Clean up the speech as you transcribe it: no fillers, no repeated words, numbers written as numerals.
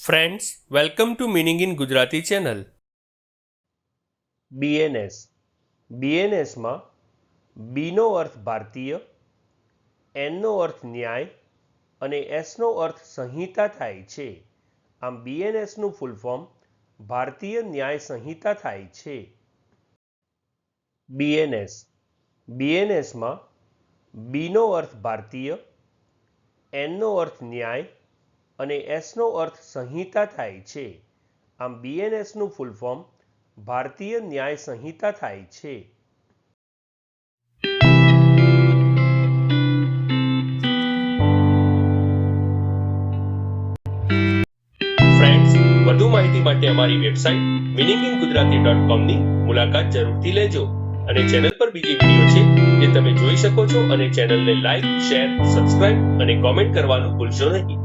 Friends, welcome to meaning in Gujarati channel. BNS. બીએનએસમાં બીનો અર્થ ભારતીય, એનનો અર્થ ન્યાય અને એસનો અર્થ સંહિતા થાય છે. આમ બીએનએસનું ફૂલ ફોર્મ ભારતીય ન્યાય સંહિતા થાય છે. બીએનએસ. બીએનએસમાં બીનો અર્થ ભારતીય, એનનો અર્થ ન્યાય અને એસનો અર્થ સંહિતા થાય છે. આમ બીએનએસનું ફૂલ ફોર્મ ભારતીય ન્યાય સંહિતા થાય છે. ફ્રેન્ડ્સ, વધુ માહિતી માટે અમારી વેબસાઇટ meaninginggujarati.com ની મુલાકાત જરૂરથી લેજો અને ચેનલ પર બીજી વિડીયો છે જે તમે જોઈ શકો છો અને ચેનલને લાઈક, શેર, સબસ્ક્રાઇબ અને કોમેન્ટ કરવાનું ભૂલશો નહીં.